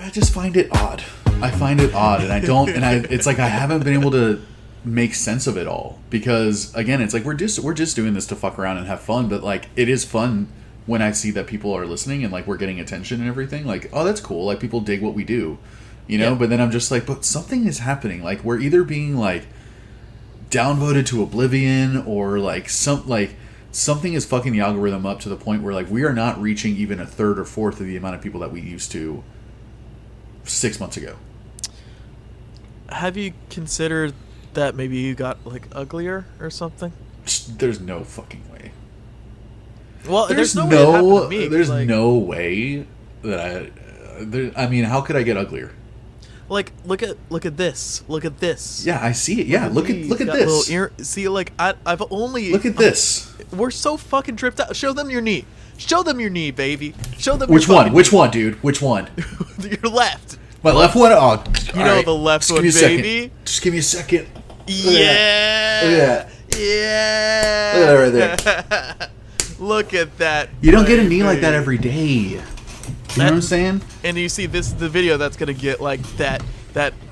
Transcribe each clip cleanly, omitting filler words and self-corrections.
I just find it odd. I find it odd, and it's like I haven't been able to make sense of it all, because again, it's like we're just doing this to fuck around and have fun, but like it is fun when I see that people are listening and like we're getting attention and everything. Like, oh, that's cool. Like, people dig what we do, you know. Yeah. But then I'm just like, but something is happening. Like, we're either being like downvoted to oblivion, or like something is fucking the algorithm up to the point where like we are not reaching even a third or fourth of the amount of people that we used to 6 months ago. Have you considered that maybe you got like uglier or something? There's no fucking way. Well, there's no way it happened to me. There's like, no way that I mean, how could I get uglier? Like, look at this. Look at this. Yeah, I see it. Yeah, look at this. See, like I've only look at this. We're so fucking tripped out. Show them your knee. Show them your knee, baby. Show them. Which one? Which one, dude? Which one? Your left. My left one. Oh, you know right. The left one, baby. Just give me a second. Yeah. Look at that. Yeah. Look at that right there. Look at that. You don't get a knee like that every day. You know what I'm saying? And you see, this is the video that's gonna get like that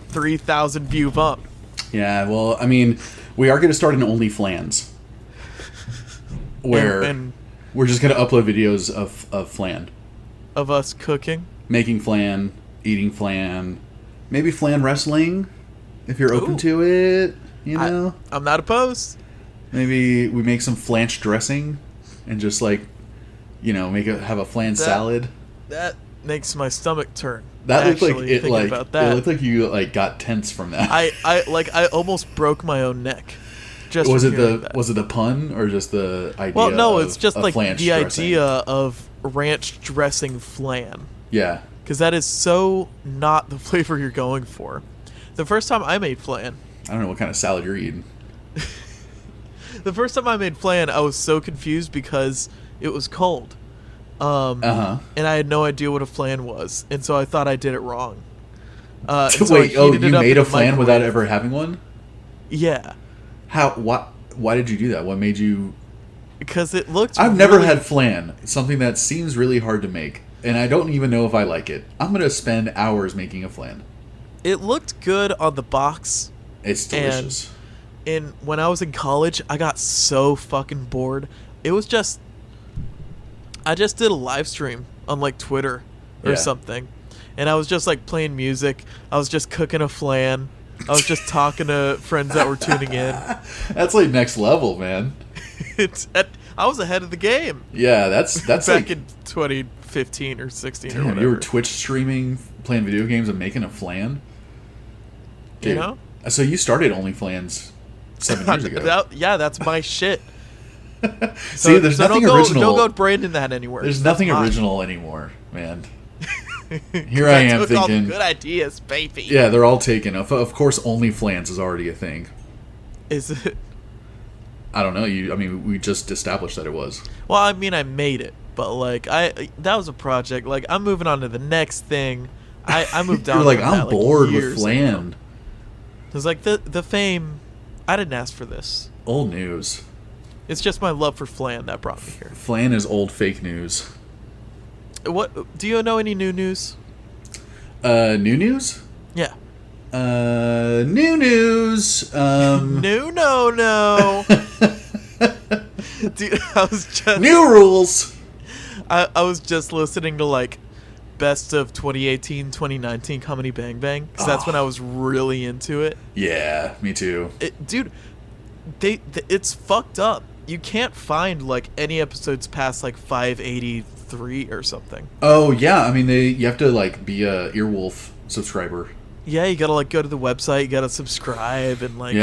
3,000 view bump. Yeah, well, I mean, we are gonna start an OnlyFlans, where and we're just gonna upload videos of flan, of us cooking, making flan, eating flan, maybe flan wrestling, if you're open to it. You know, I'm not opposed. Maybe we make some flanch dressing, and just like, you know, have a flan salad. That makes my stomach turn. That looked like it. Like it looked like you like got tense from that. I almost broke my own neck. Just was it the pun or just the idea? Well, no, it's just like the dressing? idea of ranch dressing flan. Yeah, because that is so not the flavor you're going for. The first time I made flan, I don't know what kind of salad you're eating. The first time I made flan, I was so confused because it was cold. And I had no idea what a flan was, and so I thought I did it wrong. So wait, you made a flan without ever having one? Yeah. How? Why did you do that? What made you? Because it looked. I've never had flan. Something that seems really hard to make, and I don't even know if I like it. I'm gonna spend hours making a flan. It looked good on the box. It's delicious. And when I was in college, I got so fucking bored. It was just. I just did a live stream on like Twitter or something, and I was just like playing music. I was just cooking a flan. I was just talking to friends that were tuning in. That's like next level, man. I was ahead of the game. Yeah, that's back like, in 2015 or 16 damn, or whatever. You were Twitch streaming, playing video games, and making a flan. Dude, you know. So you started OnlyFlans 7 years ago. That's my shit. See, there's nothing original. Don't go branding that anywhere. There's nothing original anymore, man. Here I am thinking. All the good ideas, baby. Yeah, they're all taken. Of course, OnlyFlans is already a thing. Is it? I don't know. I mean, we just established that it was. Well, I mean, I made it, but like, that was a project. Like, I'm moving on to the next thing. I moved down. You're like, I'm bored with flan. It's like the fame. I didn't ask for this. Old news. It's just my love for flan that brought me here. Flan is old fake news. What do you know any new news? New news? Yeah. New news. No. Dude, I was just new rules. I was just listening to like best of 2018, 2019 Comedy Bang Bang because that's when I was really into it. Yeah, me too. Dude, it's fucked up. You can't find like any episodes past like 583 or something. Oh yeah, I mean you have to like be a Earwolf subscriber. Yeah, you gotta like go to the website, you gotta subscribe, and like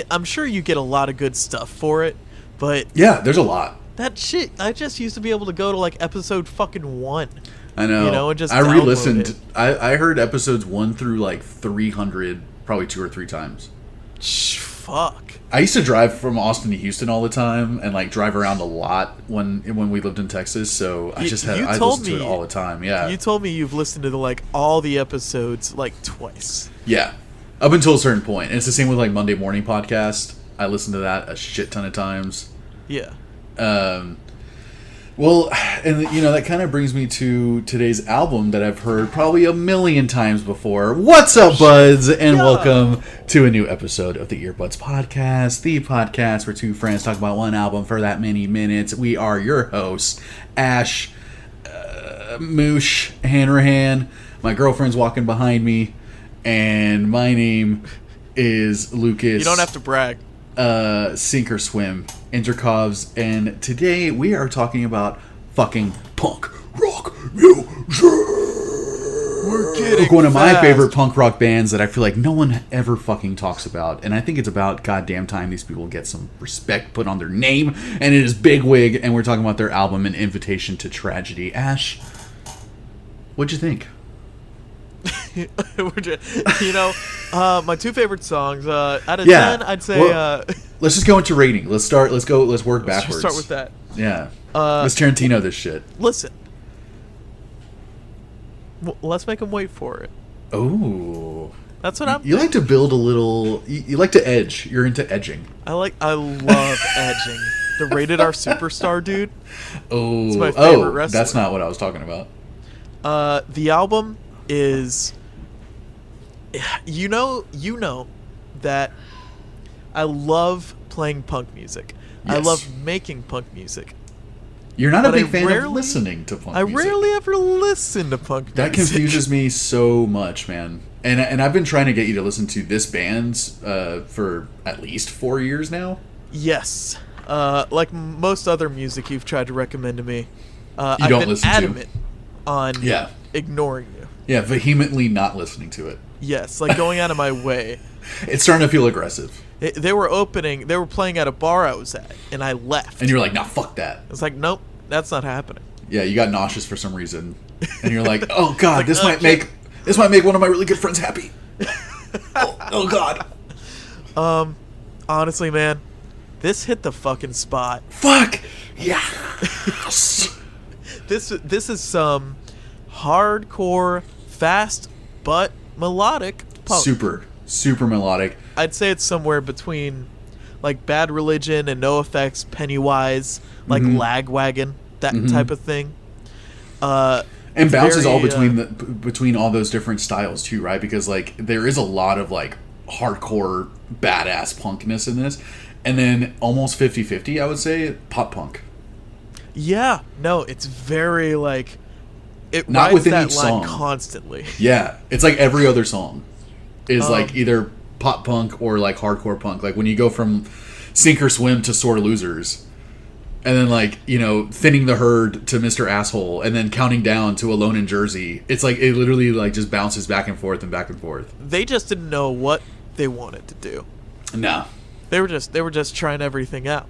I'm sure you get a lot of good stuff for it, but yeah, there's a lot. That shit, I just used to be able to go to like episode fucking 1. I know. You know, and just I re-listened. I heard episodes 1 through like 300 probably 2 or 3 times. Fuck. I used to drive from Austin to Houston all the time and like drive around a lot when we lived in Texas, so I listened to it all the time. Yeah. You told me you've listened to like all the episodes like twice. Yeah. Up until a certain point. And it's the same with like Monday Morning Podcast. I listened to that a shit ton of times. Yeah. Well, and that kind of brings me to today's album that I've heard probably a million times before. What's up, buds, and welcome to a new episode of the Earbuds Podcast, the podcast where two friends talk about one album for that many minutes. We are your hosts, Ash, Moosh, Hanrahan. My girlfriend's walking behind me, and my name is Lucas. You don't have to brag. Sink or Swim, Intercovs, and today we are talking about fucking punk rock music. We're getting one of my fast. favorite punk rock bands that I feel like no one ever fucking talks about, and I think it's about goddamn time these people get some respect put on their name, and it is Big Wig, and we're talking about their album, An Invitation to Tragedy. Ash, what'd you think? My two favorite songs. Out of 10, I'd say. Let's just go into rating. Let's work backwards. Let's start with that. Yeah. Let's Tarantino this shit. Listen. Let's make them wait for it. Oh. That's what I'm. You like to build a little. You like to edge. You're into edging. I love edging. The Rated R Superstar dude. Oh. It's my favorite wrestler. That's not what I was talking about. The album is, you know that I love playing punk music. Yes. I love making punk music. You're not a big fan of listening to punk music. I rarely ever listen to punk music. That confuses me so much, man. And I've been trying to get you to listen to this band's for at least 4 years now. Yes. Like most other music you've tried to recommend to me, I've been listen adamant on Yeah. ignoring you. Yeah, vehemently not listening to it. Yes, like going out of my way. It's starting to feel aggressive. They were playing at a bar I was at, and I left. And you're like, nah, fuck that. It's like, nope, that's not happening. Yeah, you got nauseous for some reason. And you're like, oh god, like, this might make one of my really good friends happy. oh god. Honestly, man, this hit the fucking spot. Fuck! Yes! This is some hardcore, fast but melodic punk. Super melodic. I'd say it's somewhere between like Bad Religion and NoFX, Pennywise, like Lagwagon, that type of thing. And bounces all between all those different styles too, right? Because like there is a lot of like hardcore badass punkness in this, and then almost 50-50, I would say, pop punk. Yeah, no, it's very like it not rides within that each line song constantly. Yeah, it's like every other song is like either pop punk or like hardcore punk. Like when you go from Sink or Swim to Sore Losers, and then like Thinning the Herd to Mr. Asshole, and then Counting Down to Alone in Jersey. It's like it literally like just bounces back and forth and back and forth. They just didn't know what they wanted to do. No, they were just trying everything out.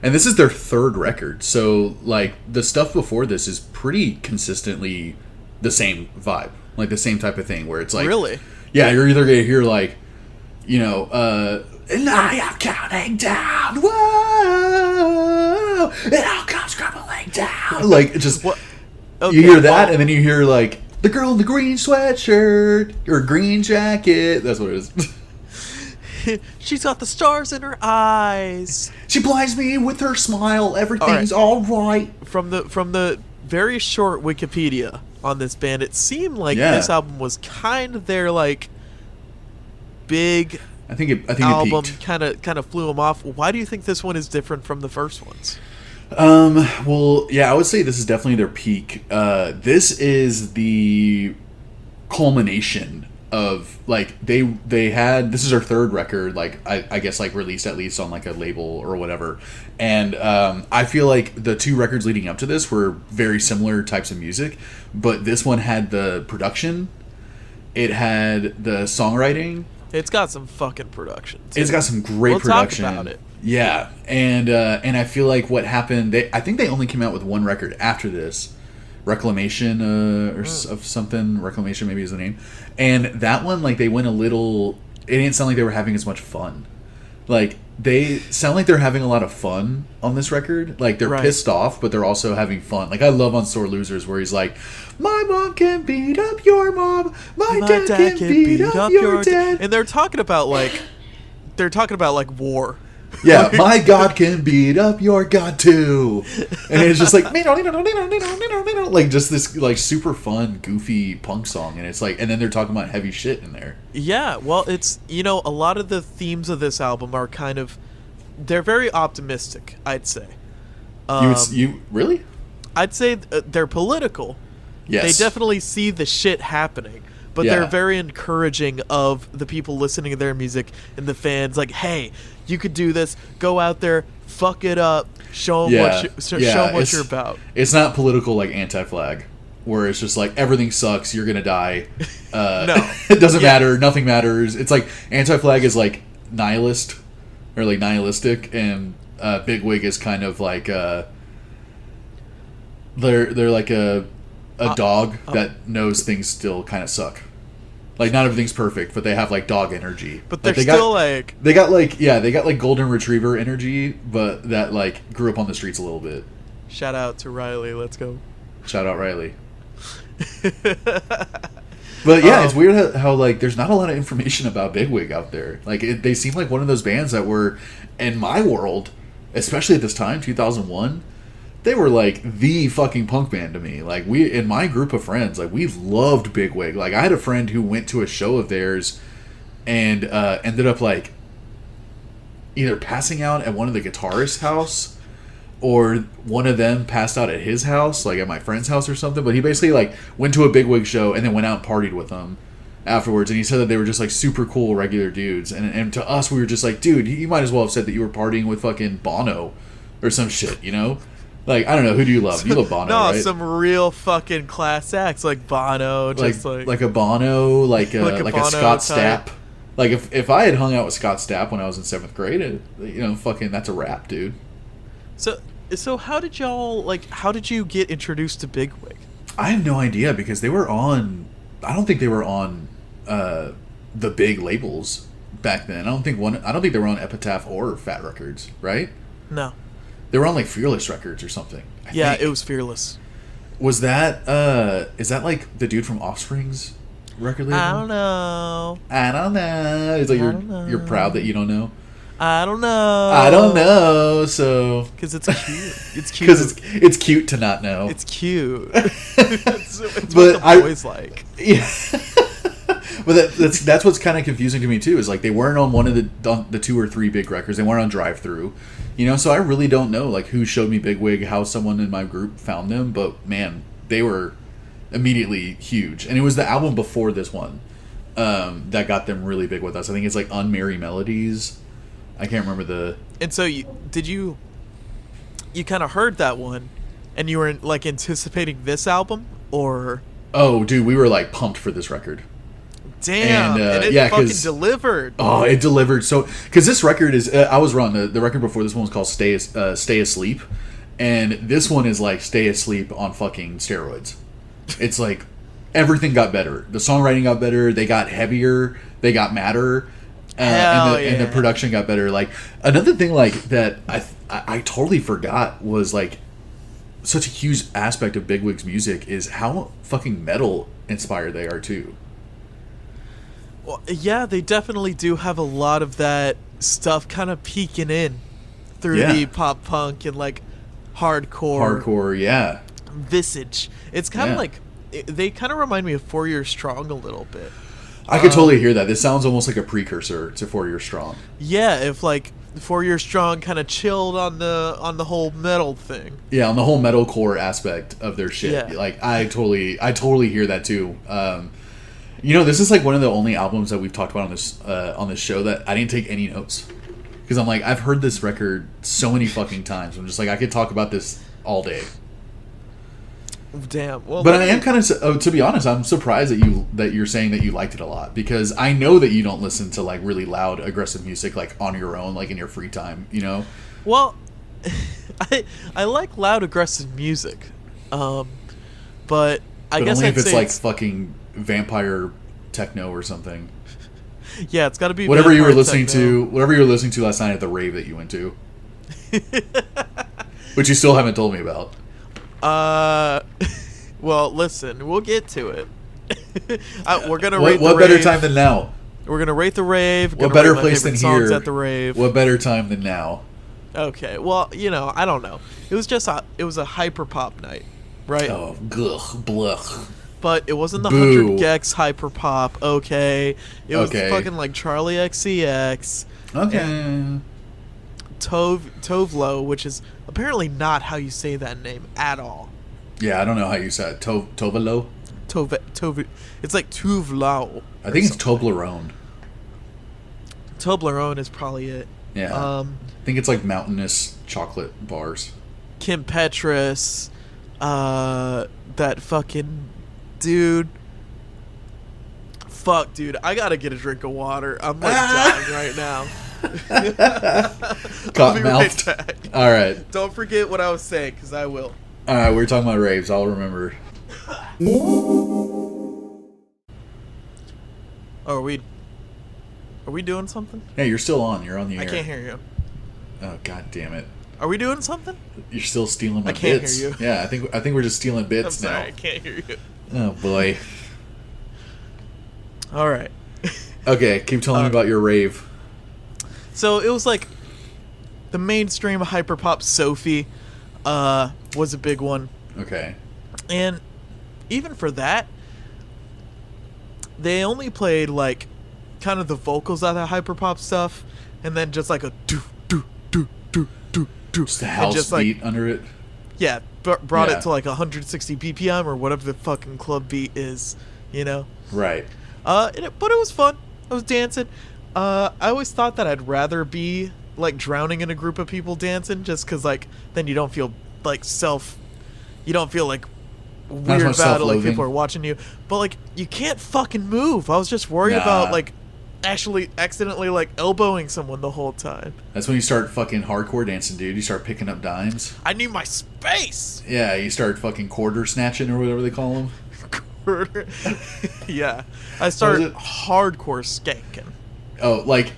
And this is their third record, so like the stuff before this is pretty consistently the same vibe, like the same type of thing, where it's like really, yeah, you're either gonna hear like, and I am counting down, whoa, it all comes crumbling down, like just you hear that, and then you hear like the girl in the green sweatshirt or green jacket. That's what it is. She's got the stars in her eyes. She blinds me with her smile. Everything's all right. From the very short Wikipedia on this band, it seemed like this album was kind of their like big I think it album. Peaked. Kind of flew them off. Why do you think this one is different from the first ones? Well, yeah, I would say this is definitely their peak. This is the culmination of like they had, this is their third record, like I guess like released at least on like a label or whatever, and I feel like the two records leading up to this were very similar types of music, but this one had the production, it had the songwriting, it's got some fucking production too. It's got some great production. Talk about it. Yeah, and I feel like what happened, I think they only came out with one record after this, Reclamation of something. Reclamation maybe is the name. And that one, like, they went a little, it didn't sound like they were having as much fun. Like, they sound like they're having a lot of fun on this record. Like, they're pissed off, but they're also having fun. Like, I love on Sore Losers where he's like, my mom can beat up your mom, my dad can beat up your dad. And they're talking about like war. Yeah, my God can beat up your God too. And it's just like like just this like super fun, goofy punk song, and it's like, and then they're talking about heavy shit in there. Yeah, well, it's, you know, a lot of the themes of this album are kind of, they're very optimistic, I'd say. You really? I'd say they're political. Yes. They definitely see the shit happening, but they're very encouraging of the people listening to their music and the fans. Like, hey, you could do this. Go out there, fuck it up. Show them show 'em what you're about. It's not political like Anti-Flag, where it's just like everything sucks. You're gonna die. No, it doesn't matter. Nothing matters. It's like Anti-Flag is like nihilist or like nihilistic, and Big Wig is kind of like they're like a dog that knows things still kind of suck. Like, not everything's perfect, but they have like dog energy. But they're like, they got like golden retriever energy, but that like grew up on the streets a little bit. Shout out to Riley. Let's go. Shout out Riley. But yeah, it's weird how like there's not a lot of information about Big Wig out there. Like they seem like one of those bands that were, in my world, especially at this time, 2001. They were like the fucking punk band to me. Like, we, in my group of friends, like, we loved Big Wig. Like, I had a friend who went to a show of theirs and ended up like either passing out at one of the guitarist's house, or one of them passed out at his house, like at my friend's house or something. But he basically like went to a Big Wig show and then went out and partied with them afterwards. And he said that they were just like super cool regular dudes. And to us, we were just like, dude, you might as well have said that you were partying with fucking Bono or some shit, you know? Like, I don't know, who do you love? You love Bono, no, right? some real fucking class acts like Bono, just like a Bono, like a Bono Scott type. Stapp. Like if I had hung out with Scott Stapp when I was in 7th grade, fucking that's a wrap, dude. So how did you get introduced to Big Wig? I have no idea, because they were on. I don't think they were on the big labels back then. I don't think they were on Epitaph or Fat Records, right? No. They were on like Fearless Records or something. I think. It was Fearless. Was that is that like the dude from Offspring's record label? I don't know. It's like you're proud that you don't know. I don't know. I don't know. So because it's cute. It's cute. Because it's cute to not know. It's cute. it's what the boys like. Yeah. But that's what's kind of confusing to me too. Is like they weren't on one of the 2 or 3 big records. They weren't on Drive Thru, So I really don't know like who showed me Big Wig, how someone in my group found them. But man, they were immediately huge, and it was the album before this one that got them really big with us. I think it's like Unmerry Melodies. I can't remember the. And so you kind of heard that one, and you were like anticipating this album, or? Oh, dude, we were like pumped for this record. Damn, and it fucking delivered. Oh, it delivered. So, because this record is, I was wrong. The record before this one was called Stay Asleep, and this one is like Stay Asleep on fucking steroids. It's like everything got better. The songwriting got better. They got heavier. They got madder. And the production got better. Like another thing like that I totally forgot was like such a huge aspect of Big Wig's music is how fucking metal inspired they are too. Well, yeah, they definitely do have a lot of that stuff kind of peeking in through the pop punk and like hardcore, yeah, visage. It's kind of like they kind of remind me of 4 Year Strong a little bit. I could totally hear that. This sounds almost like a precursor to 4 Year Strong. Yeah, if like 4 Year Strong kind of chilled on the whole metal thing. Yeah, on the whole metalcore aspect of their shit. Yeah. Like I totally hear that too. This is like one of the only albums that we've talked about on this show that I didn't take any notes, because I'm like, I've heard this record so many fucking times. I'm just like, I could talk about this all day. Damn. Well, but I am kind of, to be honest, I'm surprised that you're saying that you liked it a lot, because I know that you don't listen to like really loud, aggressive music like on your own, like in your free time. Well, I like loud, aggressive music, but I guess only I'd if it's say like fucking vampire techno or something. Yeah, it's got to be whatever you were listening to last night at the rave that you went to, which you still haven't told me about. Well, listen, we'll get to it. We're gonna what better time than now? We're gonna rate the rave. What better place than songs here? At the rave. What better time than now? Okay, well, I don't know. It was a hyper pop night, right? Oh, blech. But it wasn't the Boo. 100 Gex hyper pop. Okay, it was Okay. fucking like Charlie XCX. Okay. Tovlo, which is apparently not how you say that name at all. Yeah, I don't know how you said it. Tovalo? Tov. It's like Tuvlo. I think it's Toblerone. Toblerone is probably it. Yeah. I think it's like mountainous chocolate bars. Kim Petras, that fucking dude. Fuck, dude, I gotta get a drink of water. I'm like dying right now. Cottonmouth. Right back. All right. Don't forget what I was saying, because I will. All right, we were talking about raves. I'll remember. Oh, are we doing something? Hey, you're still on. You're on the air. I can't hear you. Oh, god damn it. Are we doing something? You're still stealing my I can't bits. hear you. Yeah, I think we're just stealing I'm bits sorry, I now. can't hear you. Oh boy. All right. Okay, keep telling me about your rave. So it was like the mainstream hyperpop Sophie was a big one. Okay. And even for that, they only played like kind of the vocals of the hyperpop stuff, and then just like a do do do do do do. Just the house just, beat under it. Yeah, brought Yeah. it to like 160 BPM or whatever the fucking club beat is, Right. But it was fun. I was dancing. I always thought that I'd rather be like drowning in a group of people dancing, just because like then you don't feel like you don't feel like weird much about it, like self-loathing. people are watching you. But like you can't fucking move. I was just worried Nah. about like actually accidentally like elbowing someone the whole time. That's when you start fucking hardcore dancing, dude. You start picking up dimes. I need my space. Yeah, you start fucking quarter snatching or whatever they call them. Yeah, I started it? hardcore skanking. Oh, like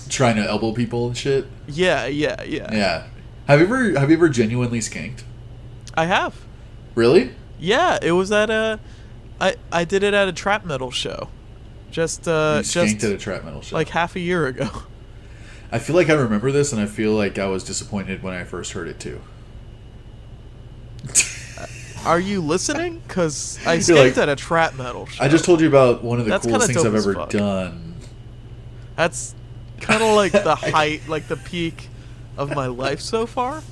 trying to elbow people and shit. Yeah. Yeah. Have you ever genuinely skanked? I have. Really? Yeah, it was at I did it at a trap metal show. You skanked at a trap metal show. Like half a year ago. I feel like I remember this, and I feel like I was disappointed when I first heard it too. Are you listening? Because I You're skanked like, at a trap metal show. I just told you about one of the That's coolest kinda things I've dope as ever fuck. done. That's kind of like the height, like the peak of my life so far.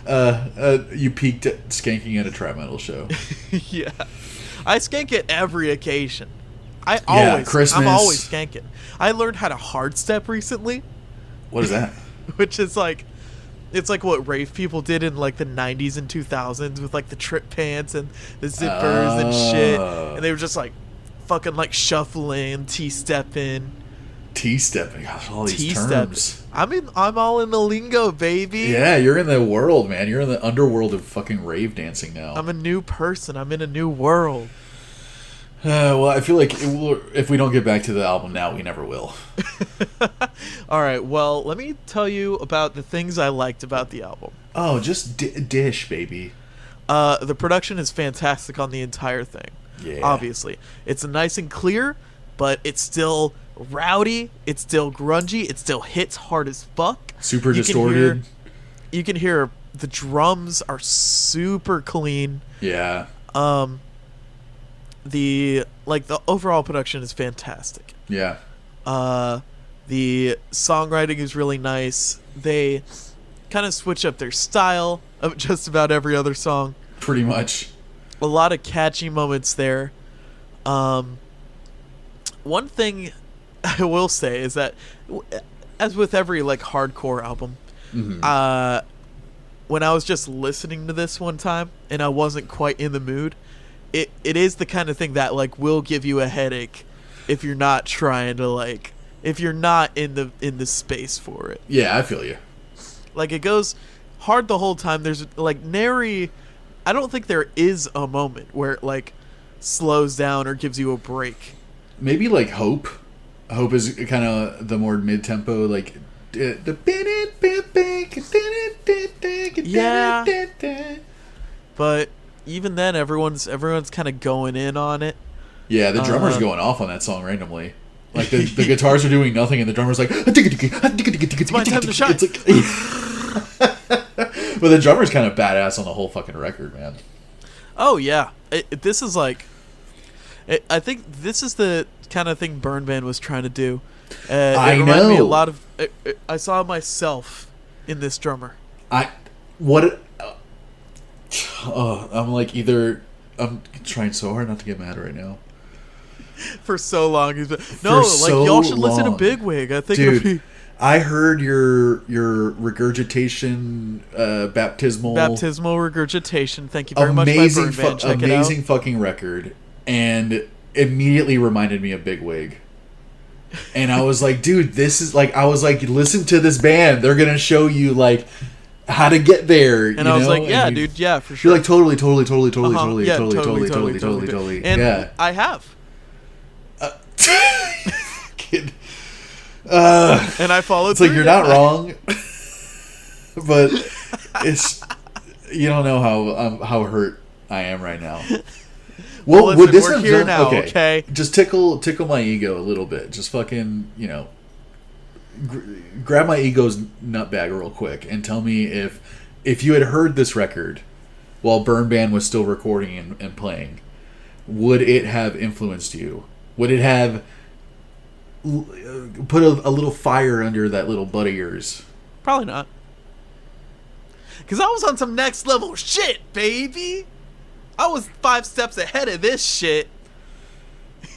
You peaked at skanking at a trap metal show. Yeah, I skank at every occasion. Christmas. I'm always skanking. I learned how to hard step recently, What is that? which is like, it's like what rave people did in like the 90s and 2000s with like the trip pants and the zippers and shit, Oh. and they were just like fucking like shuffling, T-stepping. T-stepping. Gosh, all these T-step. terms. I'm all in the lingo, baby. Yeah, you're in the world, man. You're in the underworld of fucking rave dancing now. I'm a new person. I'm in a new world. Well, I feel like if we don't get back to the album now, we never will. All right, well, let me tell you about the things I liked about the album. Oh, just dish, baby. The production is fantastic on the entire thing. Yeah. Obviously. It's nice and clear, but it's still rowdy, it's still grungy, it still hits hard as fuck. Super distorted. You can hear the drums are super clean. Yeah. The overall production is fantastic. Yeah. The songwriting is really nice. They kind of switch up their style of just about every other song. Pretty much. A lot of catchy moments there. One thing I will say is that, as with every like hardcore album, Mm-hmm. When I was just listening to this one time and I wasn't quite in the mood, it is the kind of thing that like will give you a headache if you're not trying to like, if you're not in the space for it. Yeah, I feel you. Like it goes hard the whole time. There's like nary, I don't think there is a moment where it like slows down or gives you a break. Maybe like Hope. Hope is kind of the more mid-tempo, like Yeah. But even then, everyone's kind of going in on it. Yeah, the drummer's going off on that song randomly. Like the guitars are doing nothing, and the drummer's like, it's my time to shine. It's like, but the drummer's kind of badass on the whole fucking record, man. Oh yeah, this is like, I think this is the kind of thing Burn Band was trying to do. I it reminded me a know. lot of. I saw myself in this drummer. I'm like I'm trying so hard not to get mad right now. For so long, he's been, no, like so y'all should listen to long. Big Wig. I think Dude, it'd be I heard your regurgitation baptismal regurgitation. Thank you very much, my amazing Burn Band. Check it out. amazing fucking record, and immediately reminded me of Big Wig. And I was like, dude, this is like, I was like, listen to this band. They're gonna show you like how to get there. And I was like, yeah, dude, yeah, for sure. You're like totally. Yeah, totally. And yeah, I have. And I followed. It's like you're not wrong, but it's you don't know how hurt I am right now. Well, Listen, would this we're have here done, now, okay, okay? Just tickle my ego a little bit. Just fucking, grab my ego's nutbag real quick and tell me if you had heard this record while Burn Band was still recording and playing, would it have influenced you? Would it have put a little fire under that little butt of yours? Probably not. Because I was on some next level shit, baby. I was 5 steps ahead of this shit.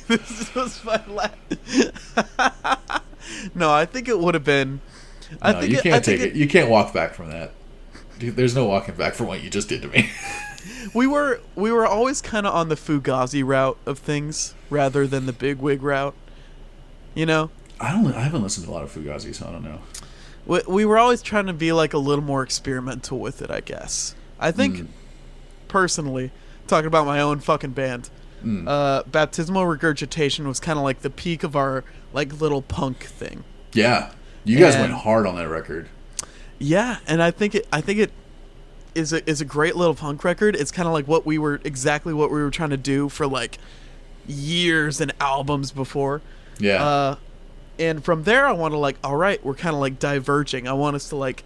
This was my last. No, I think it would have been. You can't take it. You can't walk back from that. Dude, there's no walking back from what you just did to me. We were always kind of on the Fugazi route of things rather than the Big Wig route. You know? I haven't listened to a lot of Fugazi, so I don't know. We were always trying to be like a little more experimental with it, I guess. I think, personally, talking about my own fucking band, Baptismal Regurgitation was kind of like the peak of our like little punk thing. Yeah, you guys went hard on that record. Yeah, and I think it is a great little punk record. It's kind of like exactly what we were trying to do for like years and albums before. Yeah. And from there, I want to like, all right, we're kind of like diverging. I want us to like,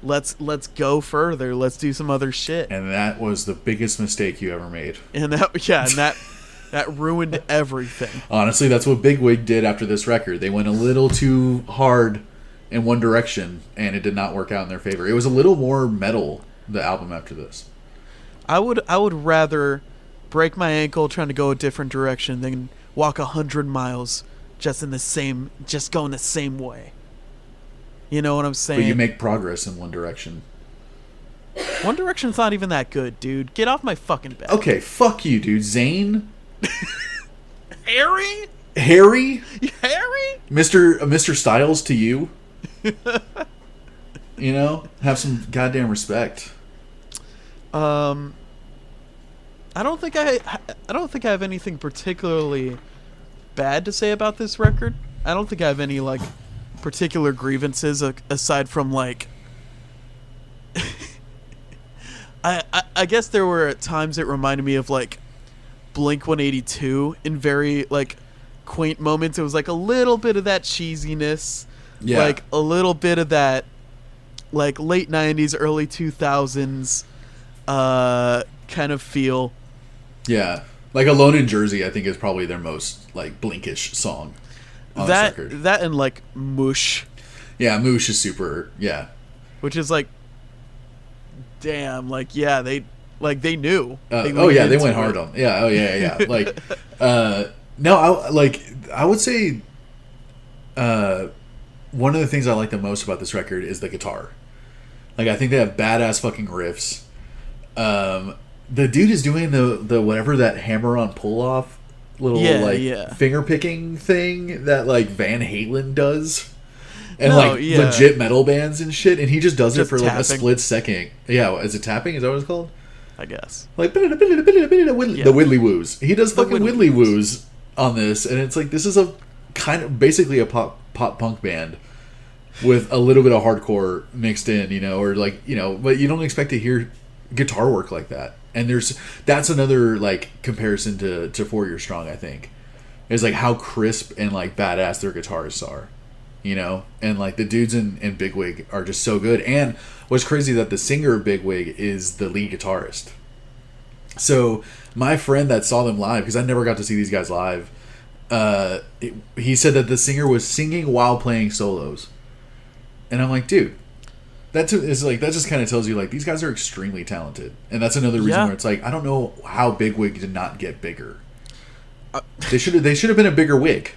let's go further. Let's do some other shit. And that was the biggest mistake you ever made. And that ruined everything. Honestly, that's what Big Wig did after this record. They went a little too hard in one direction, and it did not work out in their favor. It was a little more metal, the album after this. I would rather break my ankle trying to go a different direction than walk 100 miles just going the same way. You know what I'm saying? But you make progress in one direction. One Direction's not even that good, dude. Get off my fucking back. Okay, fuck you, dude. Zayn? Harry? Harry? Harry? Mr. Styles to you? You know? Have some goddamn respect. I don't think I have anything particularly bad to say about this record. I don't think I have any like particular grievances aside from like I guess there were times it reminded me of like Blink-182 in very like quaint moments. It was like a little bit of that cheesiness, like a little bit of that like late 90s early 2000s kind of feel. Yeah, like Alone in Jersey I think is probably their most like Blinkish song on this record. That and like Moosh. Yeah, Moosh is super, yeah. Which is like, damn, like, yeah, they knew. They went hard on. Yeah, like, no, I would say, one of the things I like the most about this record is the guitar. Like, I think they have badass fucking riffs. The dude is doing the whatever that hammer on pull off little finger picking thing that like Van Halen does. And legit metal bands and shit, and he just does it for tapping. Like a split second. Yeah, is it tapping? Is that what it's called? I guess. Like the Widdly Woos. He does fucking Widdly Woos on this, and it's like this is a kind of basically a pop punk band with a little bit of hardcore mixed in, or like but you don't expect to hear guitar work like that. And that's another like comparison to 4 Year Strong, I think. is like how crisp and like badass their guitarists are, you know, and like the dudes in Big Wig are just so good. And what's crazy that the singer of Big Wig is the lead guitarist. So my friend that saw them live, because I never got to see these guys live, he said that the singer was singing while playing solos, and I'm like, dude, that just kind of tells you like these guys are extremely talented, and that's another reason where it's like I don't know how Big Wig did not get bigger. They should have been a bigger wig.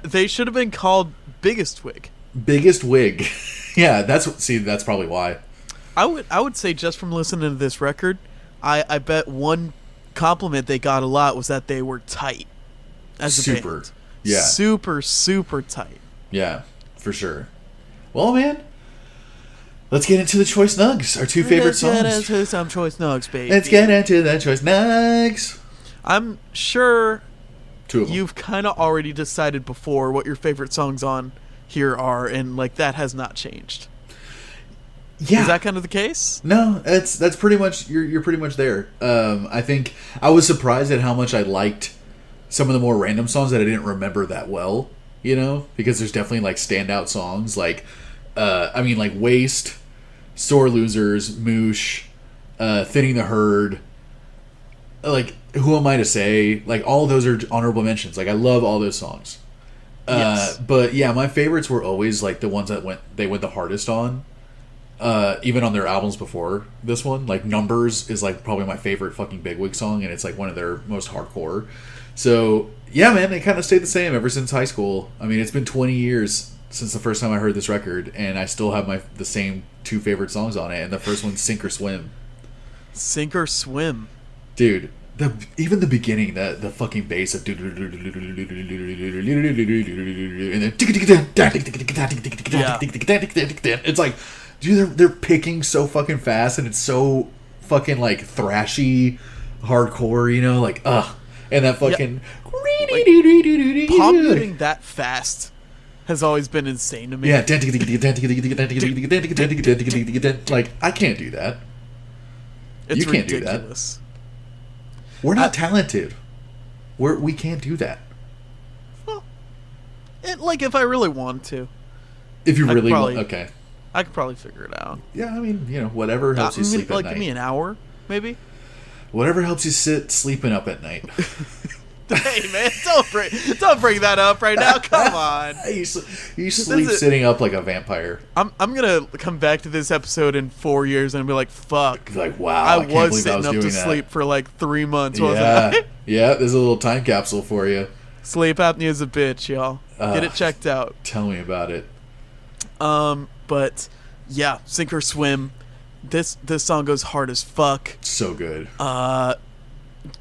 They should have been called Biggest Wig. Biggest Wig. Yeah, that's probably why. I would say just from listening to this record, I bet one compliment they got a lot was that they were tight as a band. Yeah. Super tight. Yeah, for sure. Well, man, let's get into the Choice Nugs, our two favorite songs. Let's get into some Choice Nugs, baby. Let's get into the Choice Nugs. I'm sure Two of them. You've kind of already decided before what your favorite songs on here are, and like that has not changed. Yeah. Is that kind of the case? No, that's pretty much you're pretty much there. I think I was surprised at how much I liked some of the more random songs that I didn't remember that well, you know, because there's definitely like standout songs like like Waste, Sore Losers, Moosh, Thinning the Herd, like Who Am I to Say, like all of those are honorable mentions. Like I love all those songs. Yes. But yeah, my favorites were always like the ones that went the hardest on. Even on their albums before this one, like Numbers is like probably my favorite fucking Big Wig song, and it's like one of their most hardcore. So yeah, man, it kind of stayed the same ever since high school. I mean, it's been 20 years since the first time I heard this record, and I still have the same two favorite songs on it. And the first one's Sink or Swim. Sink or Swim, dude. Even the beginning, the fucking bass of and then it's like, dude, they're picking so fucking fast, and it's so fucking like thrashy, hardcore, you know, like and that fucking pop muting that fast has always been insane to me. Yeah, like I can't do that. It's you can't ridiculous. Do that. We're not talented. We can't do that. Well, like if I really want to. If you really want, okay. I could probably figure it out. Yeah, I mean, you know, whatever helps you sleep at night. Give me an hour, maybe. Whatever helps you sleeping up at night. Hey man, don't bring that up right now. Come on. You sleep sitting up like a vampire. I'm gonna come back to this episode in 4 years and be like, fuck. Like, wow, I was sitting up to sleep for like 3 months, wasn't I? Yeah, there's a little time capsule for you. Sleep apnea is a bitch, y'all. Get it checked out. Tell me about it. But yeah, Sink or Swim. This song goes hard as fuck. So good.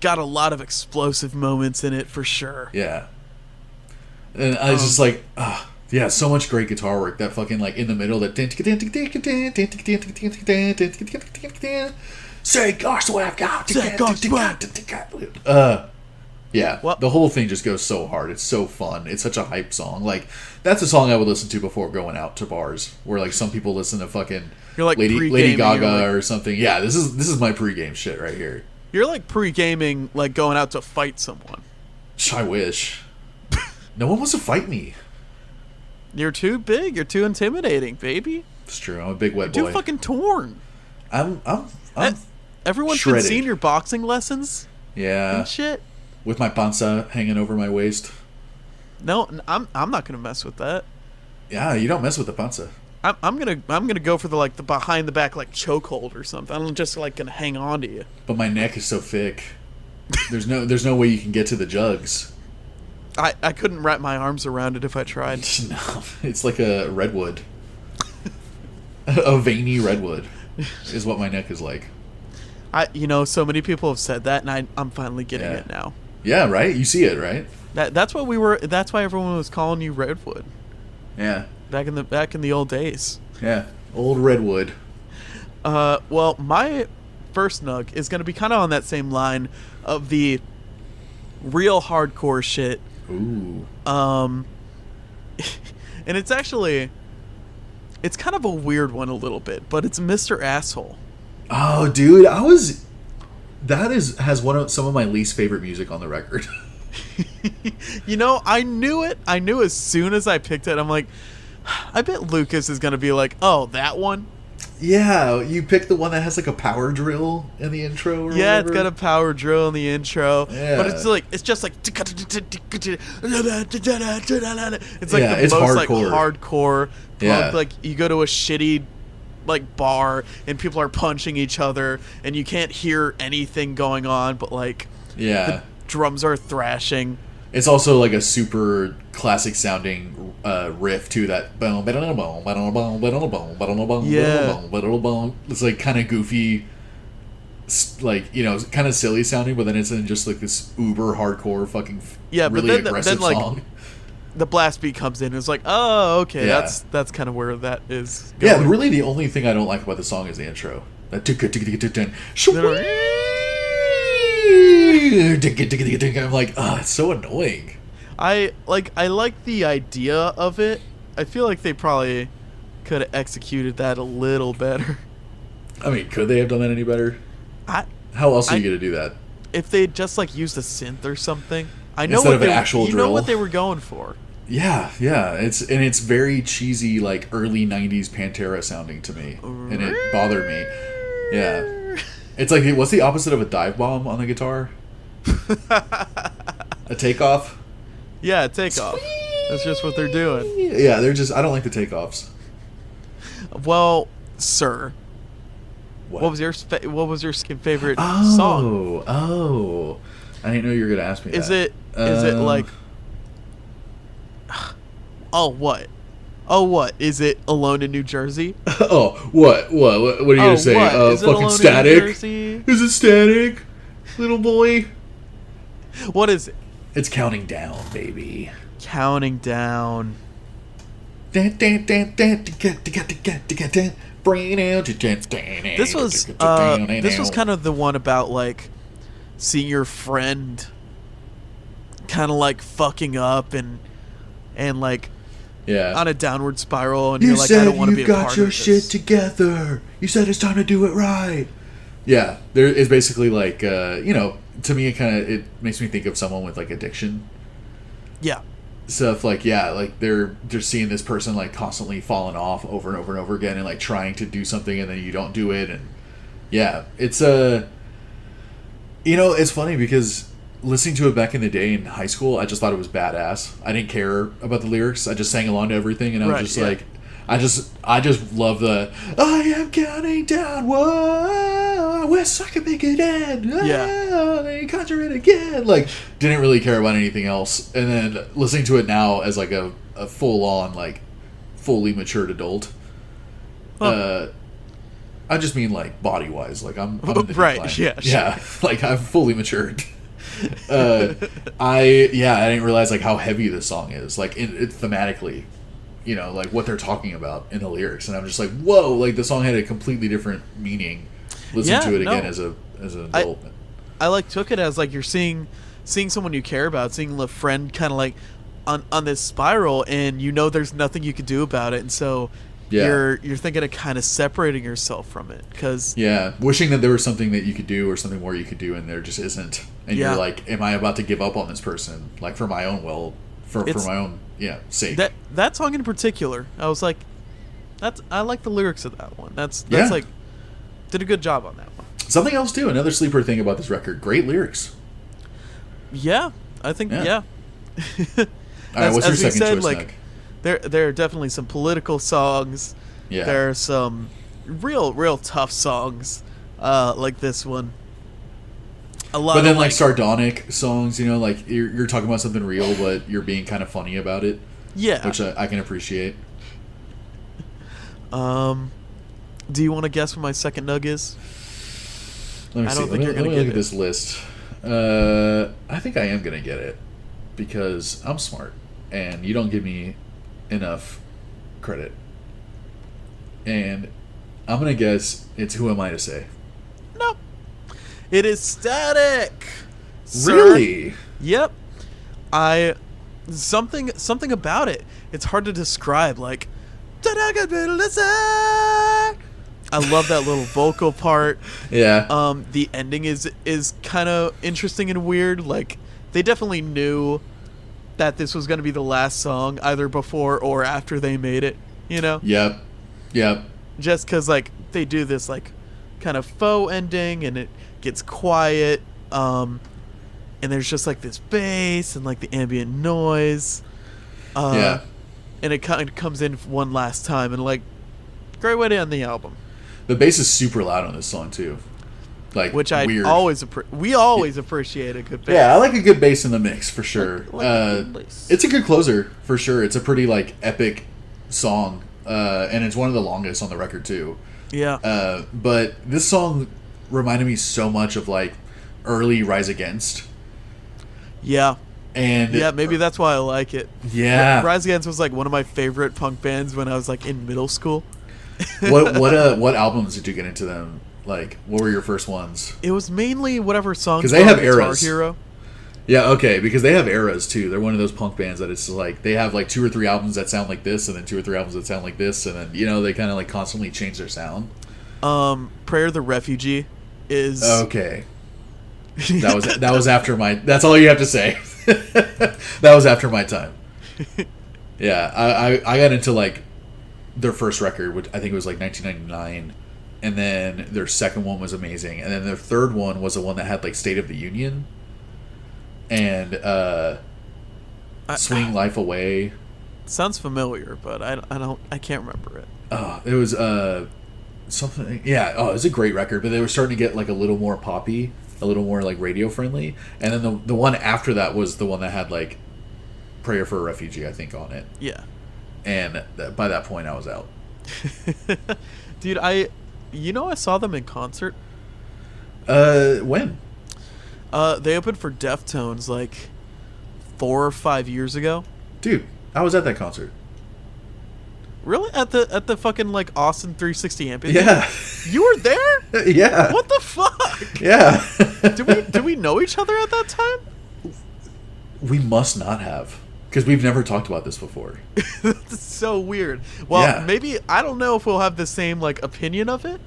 Got a lot of explosive moments in it for sure. Yeah. And I was just like, yeah, so much great guitar work. That fucking like in the middle, that say gosh what I've got. Yeah, well, the whole thing just goes so hard. It's so fun. It's such a hype song. Like that's a song I would listen to before going out to bars, where like some people listen to fucking like Lady Gaga or something. Yeah, this is my pregame shit right here. You're like pre-gaming, like going out to fight someone. I wish. No one wants to fight me. You're too big. You're too intimidating, baby. It's true. I'm a big wet boy. You're too fucking torn. I'm Everyone's shredded. been seeing your boxing lessons. Yeah. And shit. With my panza hanging over my waist. No, I'm not gonna mess with that. Yeah, you don't mess with the panza. I'm gonna go for the behind the back like chokehold or something. I'm just like gonna hang on to you. But my neck is so thick. There's no way you can get to the jugs. I couldn't wrap my arms around it if I tried. No, it's like a redwood. A veiny redwood is what my neck is like. So many people have said that, and I'm finally getting it now. Yeah, right. You see it, right? That's why everyone was calling you Redwood. Yeah. Back in the old days. Yeah, old redwood. Well, my first nug is gonna be kind of on that same line of the real hardcore shit. Ooh. And it's kind of a weird one a little bit, but it's Mr. Asshole. Oh, dude, has some of my least favorite music on the record. You know, I knew it. I knew as soon as I picked it. I'm like, I bet Lucas is gonna be like, oh, that one. Yeah, you picked the one that has like a power drill in the intro or Yeah, whatever. it's got a power drill in the intro, Yeah. but it's just like it's like Yeah, the it's most like hardcore. hardcore. Yeah. Like you go to a shitty like bar and people are punching each other and you can't hear anything going on, but like Yeah. drums are thrashing. It's also like a super classic sounding riff too. That Yeah. It's like kind of goofy, like kind of silly sounding, but then it's in just like this uber hardcore fucking Yeah, but really then aggressive like song. the blast beat comes in. And it's like, oh, okay, Yeah. that's kind of where that is. Yeah, Going. really, the only thing I don't like about the song is the intro. That I'm like, oh, it's so annoying. I like the idea of it. I feel like they probably could have executed that a little better. I mean, could they have done that any better? How else are you gonna do that? If they just like used a synth or something. I know Instead what of an they actual you drill? know what they were going for. Yeah. It's very cheesy, like early '90s Pantera sounding to me, and it bothered me. Yeah, it's like what's the opposite of a dive bomb on the guitar? A takeoff. Yeah, takeoff. That's just what they're doing. Yeah, they're just. I don't like the takeoffs. Well, sir, what was your favorite song? Oh, I didn't know you were gonna ask me. Is that. Is it like? Oh what? Is it Alone in New Jersey? Oh, what are you gonna say? What? Is it Fucking Alone in New Static? Jersey? Is it Static, little boy? What is it? It's Counting Down, baby. Counting Down. This was kind of the one about like seeing your friend kind of like fucking up and like on a downward spiral, and you're like, I don't want to be a part of this. You said you got your shit together. You said it's time to do it right. Yeah, there is basically like to me it makes me think of someone with like addiction. Yeah. Stuff like like they're seeing this person like constantly falling off over and over and over again and like trying to do something and then you don't do it, and it's it's funny because listening to it back in the day in high school, I just thought it was badass. I didn't care about the lyrics. I just sang along to everything, and I was just like, I just love the I am counting down. Whoa, I wish I could make it end. They conjure it again. Like, didn't really care about anything else. And then listening to it now as like a full on like fully matured adult. I just mean like body wise. Like I'm in the right. decline. Yeah. Like I'm fully matured. I didn't realize like how heavy this song is. Like it thematically. Like what they're talking about in the lyrics, and I'm just like, whoa! Like the song had a completely different meaning. Listen to it again as an adult. I like took it as like you're seeing someone you care about, seeing a friend kind of like on this spiral, and there's nothing you could do about it, and so you're thinking of kind of separating yourself from it because wishing that there was something that you could do or something more you could do, and there just isn't, and you're like, am I about to give up on this person? Like for my own for my own sake. That song in particular, I was like, I like the lyrics of that one. That's like did a good job on that one. Something else too, another sleeper thing about this record, great lyrics. Yeah, I think All right, what's your second choice, like, there are definitely some political songs. Yeah. There are some real tough songs like this one. But then like sardonic songs, like you're talking about something real, but you're being kind of funny about it. Yeah, which I can appreciate. Do you want to guess what my second nug is? Let me see. Think you're gonna get look at this list. I think I am gonna get it because I'm smart, and you don't give me enough credit. And I'm gonna guess it's "Who Am I to Say." Nope. It is Static. Really? Sir. Yep. Something about it. It's hard to describe. Like, I love that little vocal part. Yeah. The ending is kind of interesting and weird. Like they definitely knew that this was going to be the last song, either before or after they made it, you know? Yep. Just because, like, they do this, like, kind of faux ending, and it gets quiet, and there's just, like, this bass and, like, the ambient noise. Yeah. And it kind of comes in one last time, and, like, great way to end the album. The bass is super loud on this song, too. Like, which I weird. we always appreciate a good bass. Yeah, I like a good bass in the mix for sure. Like it's a good closer for sure. It's a pretty like epic song, and it's one of the longest on the record too. Yeah. But this song reminded me so much of like early Rise Against. Yeah. And yeah, maybe that's why I like it. Yeah. Rise Against was like one of my favorite punk bands when I was like in middle school. What albums did you get into them? Like, what were your first ones? It was mainly whatever songs. Because they have Guitar eras. Hero. Yeah, okay, because they have eras too. They're one of those punk bands that it's like they have like 2 or 3 albums that sound like this, and then 2 or 3 albums that sound like this, and then they kind of like constantly change their sound. Prayer the Refugee is okay. That was after my. That's all you have to say. That was after my time. Yeah, I got into like their first record, which I think it was like 1999. And then their second one was amazing. And then their third one was the one that had like State of the Union and Swing Life Away. Sounds familiar, but I can't remember it. It was something. Yeah. Oh, it was a great record, but they were starting to get like a little more poppy, a little more like radio friendly. And then the one after that was the one that had like Prayer for a Refugee, I think, on it. Yeah. And by that point, I was out. Dude, I saw them in concert. When? They opened for Deftones like 4 or 5 years ago. Dude, I was at that concert. Really? At the fucking like Austin 360 amphitheater? Yeah. You were there? Yeah. What the fuck? Yeah. Do we know each other at that time? We must not have. Because we've never talked about this before. That's so weird. Well, maybe, I don't know if we'll have the same, like, opinion of it.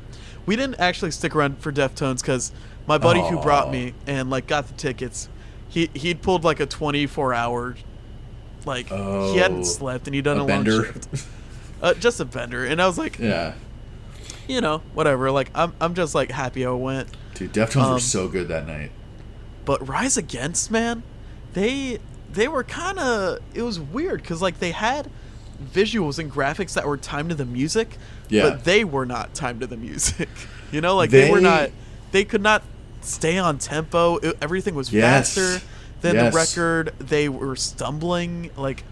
We didn't actually stick around for Deftones because my buddy who brought me and, like, got the tickets, he'd pulled, like, a 24-hour, like, he hadn't slept and he'd done a long shift. Just a bender. And I was like, yeah, whatever. Like, I'm just, like, happy I went. Dude, Deftones were so good that night. But Rise Against, man, they were kind of, it was weird because like they had visuals and graphics that were timed to the music, but they were not timed to the music. Like they could not stay on tempo. Everything was faster than the record. They were stumbling. Like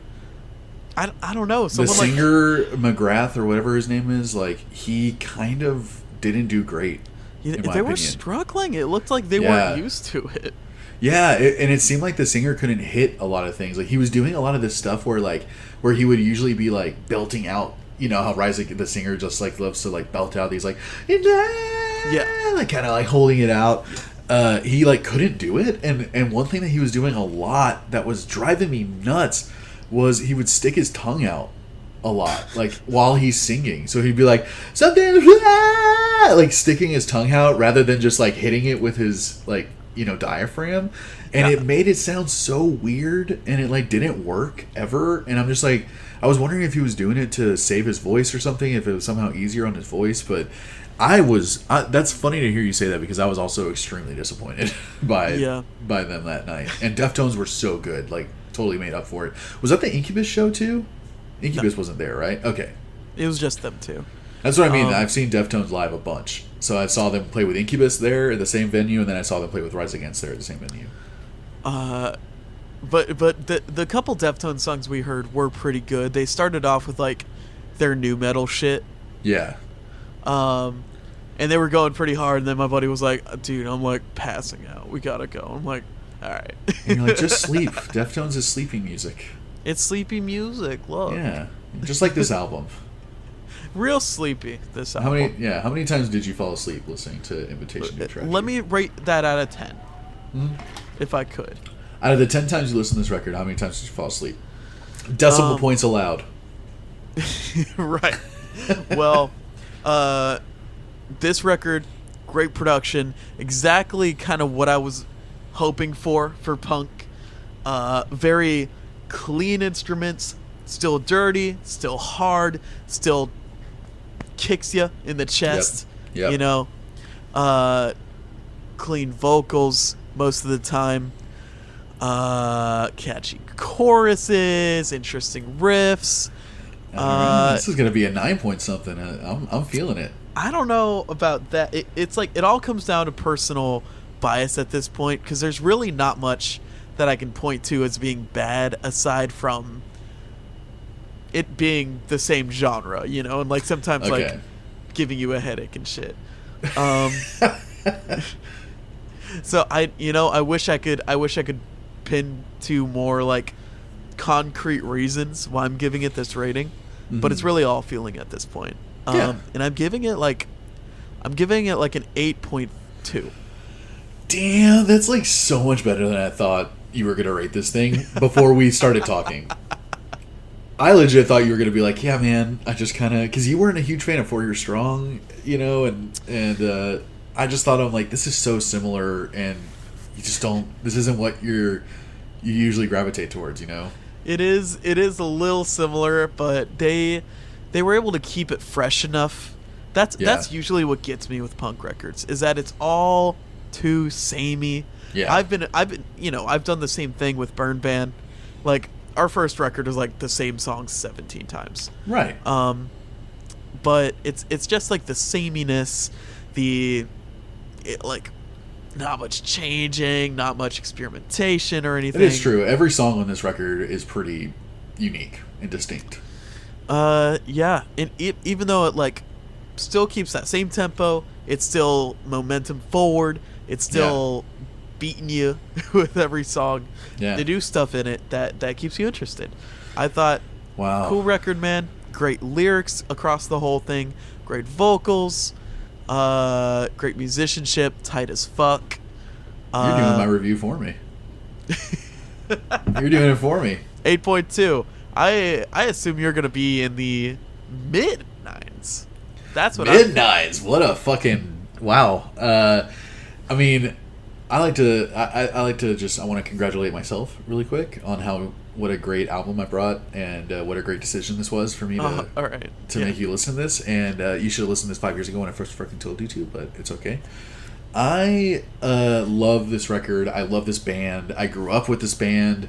I don't know. The singer McGrath or whatever his name is, like he kind of didn't do great. They were struggling. It looked like they weren't used to it. Yeah, and it seemed like the singer couldn't hit a lot of things. Like he was doing a lot of this stuff where he would usually be like belting out. You know how the singer just like loves to like belt out these like like kind of like holding it out. He like couldn't do it, and one thing that he was doing a lot that was driving me nuts was he would stick his tongue out a lot, like while he's singing. So he'd be like something like sticking his tongue out rather than just like hitting it with his like diaphragm, and it made it sound so weird, and it like didn't work ever. And I'm just like, I was wondering if he was doing it to save his voice or something, if it was somehow easier on his voice. But that's funny to hear you say that because I was also extremely disappointed by them that night. And Deftones were so good, like totally made up for it. Was that the Incubus show too? Incubus wasn't there, right? Okay, it was just them two. That's what I mean. I've seen Deftones live a bunch. So I saw them play with Incubus there at the same venue, and then I saw them play with Rise Against there at the same venue. But the couple Deftones songs we heard were pretty good. They started off with like their new metal shit. Yeah. And they were going pretty hard, and then my buddy was like, dude, I'm like passing out. We gotta go. I'm like, all right. And you're like, just sleep. Deftones is sleeping music. It's sleepy music. Look. Yeah. Just like this album. Real sleepy, this album. How many times did you fall asleep listening to Invitation to Tragedy? Let me rate that out of 10. Mm-hmm. If I could. Out of the 10 times you listen to this record, how many times did you fall asleep? Decimal points allowed. Right. Well, this record, great production, exactly kind of what I was hoping for punk. Very clean instruments, still dirty, still hard, still kicks you in the chest. Yep. You know, clean vocals most of the time. Catchy choruses, interesting riffs. This is gonna be a 9 point something. I'm feeling it. I don't know about that. It's like it all comes down to personal bias at this point, because there's really not much that I can point to as being bad aside from it being the same genre, you know, and like sometimes like giving you a headache and shit. So I wish I could pin to more like concrete reasons why I'm giving it this rating, but it's really all feeling at this point. And I'm giving it like an 8.2. Damn, that's like so much better than I thought you were gonna rate this thing before we started talking. I legit thought you were gonna be like, yeah, man, I just kind of, because you weren't a huge fan of 4 Years Strong, you know, and I just thought, I'm like, this is so similar, and you just don't. This isn't what you usually gravitate towards, you know. It is a little similar, but they were able to keep it fresh enough. That's usually what gets me with punk records, is that it's all too samey. Yeah. I've been I've done the same thing with Burn Ban. Like our first record is like the same song 17 times. Right. But it's just like the sameness, like not much changing, not much experimentation or anything. It is true. Every song on this record is pretty unique and distinct. Yeah, and even though it like still keeps that same tempo, it's still momentum forward. It's still beating you with every song. Yeah. They do stuff in it that keeps you interested. I thought, wow, cool record, man. Great lyrics across the whole thing. Great vocals. Great musicianship. Tight as fuck. You're doing my review for me. You're doing it for me. 8.2. I assume you're gonna be in the mid 9s. That's what mid 9s. What a fucking wow. I mean, I like to I want to congratulate myself really quick on what a great album I brought, and what a great decision this was for me to make you listen to this. And you should have listened to this 5 years ago when I first fucking told you to, but it's okay. I love this record. I love this band. I grew up with this band.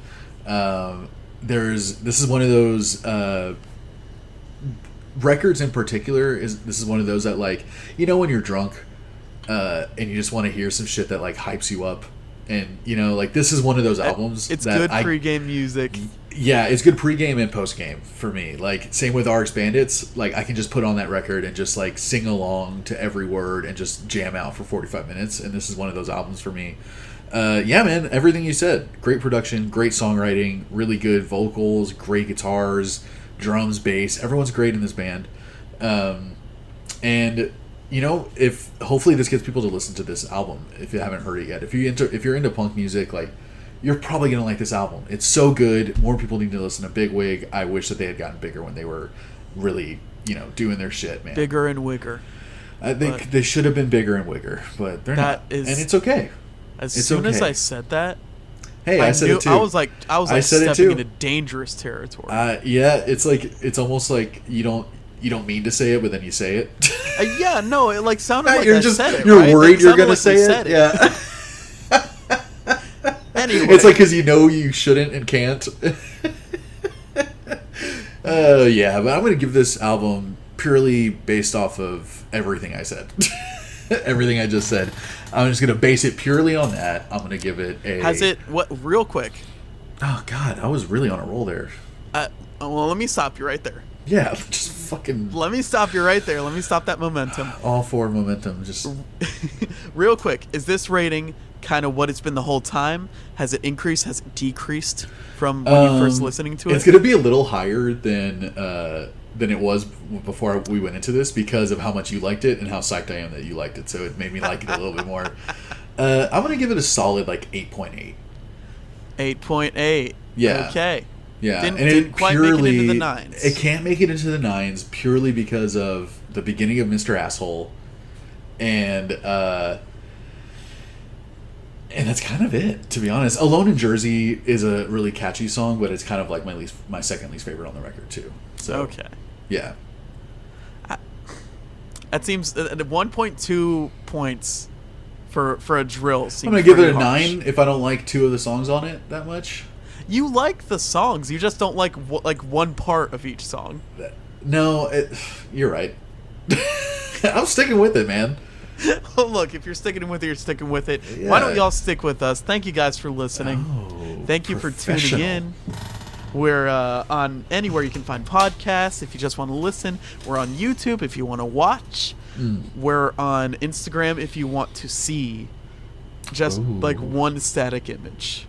This is one of those records in particular. This is one of those that, like, you know, when you're drunk and you just want to hear some shit that like hypes you up, and you know, like, this is one of those albums. It's good pregame music. Yeah, it's good pregame and postgame for me. Like, same with RX Bandits. Like, I can just put on that record and just like sing along to every word and just jam out for 45 minutes. And this is one of those albums for me. Yeah, man, everything you said. Great production, great songwriting, really good vocals, great guitars, drums, bass. Everyone's great in this band. And you know, if hopefully this gets people to listen to this album if you haven't heard it yet. If you're into punk music, like, you're probably gonna like this album. It's so good. More people need to listen to Big Wig. I wish that they had gotten bigger when they were really, you know, doing their shit, man. Bigger and wigger. I think they should have been bigger and wigger, but they're not. And it's okay. As soon as I said that, hey, I said it too. I was like stepping into dangerous territory. Yeah, it's almost like you don't mean to say it, but then you say it. Yeah, no, it like sounded like I said it. You're right? worried you're gonna say it. Yeah. Anyway, it's like because you know you shouldn't and can't. Yeah, but I'm gonna give this album purely based off of everything I said. Everything I just said. I'm just gonna base it purely on that. I'm gonna give it a. Has it what? Real quick. Oh God, I was really on a roll there. Well, let me stop you right there. Yeah, just fucking. Let me stop you right there. Let me stop that momentum. All for momentum, just. Real quick, is this rating kind of what it's been the whole time? Has it increased? Has it decreased from when you first listening to it? It's gonna be a little higher than it was before we went into this because of how much you liked it and how psyched I am that you liked it. So it made me like it a little bit more. I'm gonna give it a solid like 8.8. 8.8. Yeah. Okay. Yeah, didn't quite make it into the 9s. It can't make it into the 9s purely because of the beginning of Mr. Asshole, and And that's kind of it, to be honest. Alone in Jersey is a really catchy song, but it's kind of like my second least favorite on the record too. So Okay. yeah. That seems 1.2 points for a drill. Seems I'm gonna give it a harsh. 9 if I don't like 2 of the songs on it that much. You like the songs, you just don't like one part of each song. No, you're right. I'm sticking with it, man. Look, if you're sticking with it, you're sticking with it. Yeah. Why don't y'all stick with us? Thank you guys for listening. Oh, Thank you for tuning professional. in. We're on anywhere you can find podcasts if you just want to listen. We're on YouTube if you want to watch. We're on Instagram if you want to see just like one static image.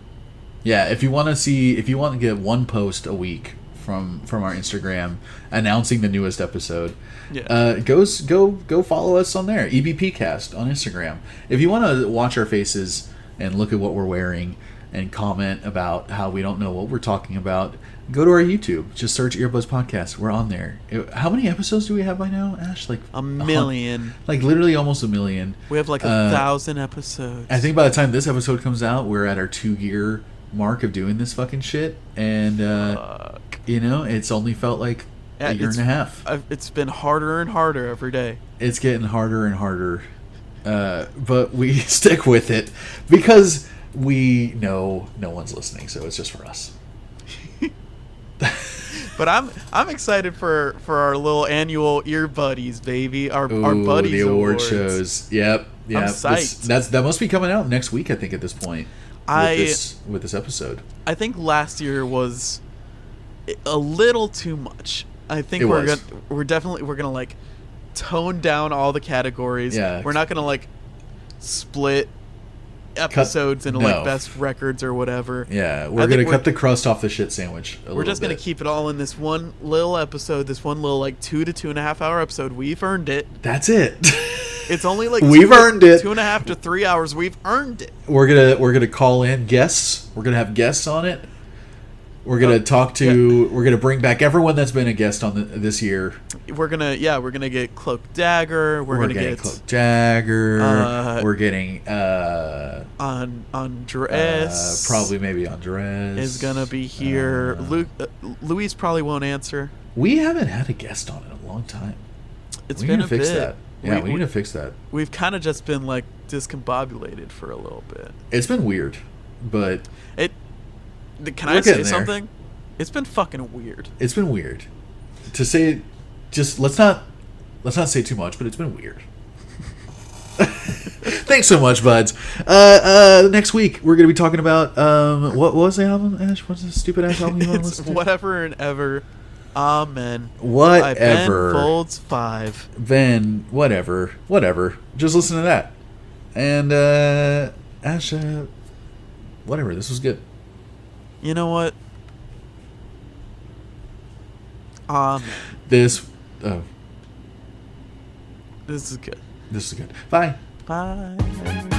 Yeah, if you want to get one post a week from our Instagram announcing the newest episode, go follow us on there. EBPcast on Instagram. If you want to watch our faces and look at what we're wearing and comment about how we don't know what we're talking about, go to our YouTube. Just search Earbuds Podcast. We're on there. How many episodes do we have by now, Ash? Like A million. Like literally almost a million. We have like 1,000 episodes. I think by the time this episode comes out, we're at our 2-year mark of doing this fucking shit, and it's only felt like a year and a half. It's been harder and harder every day. It's getting harder and harder, but we stick with it because we know no one's listening, so it's just for us. But I'm excited for our little annual Ear Buddies, baby. Our buddies the award awards. shows. Yep. I'm psyched. That must be coming out next week, I think, at this point. With this episode. I think last year was a little too much. I think we're gonna like tone down all the categories. Yeah. We're not gonna like split episodes into like best records or whatever. Yeah, we're gonna cut the crust off the shit sandwich. We're just gonna keep it all in this one little episode, this one little like 2 to 2.5 hour episode. We've earned it. That's it. It's only like we've earned it. 2.5 to 3 hours. We've earned it. We're gonna call in guests. We're gonna have guests on it. We're gonna talk to. Yeah. We're gonna bring back everyone that's been a guest on this year. We're gonna get Cloak Dagger. We're gonna get Cloak Dagger. We're getting Andres. Probably maybe Andres is gonna be here. Luis probably won't answer. We haven't had a guest on in a long time. We need to fix that. Yeah, we need to fix that. We've kind of just been like discombobulated for a little bit. It's been weird, but Can I say something? It's been fucking weird. It's been weird. To say, just let's not say too much, but it's been weird. Thanks so much, buds. Next week we're gonna be talking about what was the album, Ash? What's the stupid ass album you want to listen to? Whatever and Ever. Amen. Whatever. Ben Folds 5. Ben, whatever. Just listen to that. And Ash, whatever. This was good. You know what? This is good. This is good. Bye. Bye.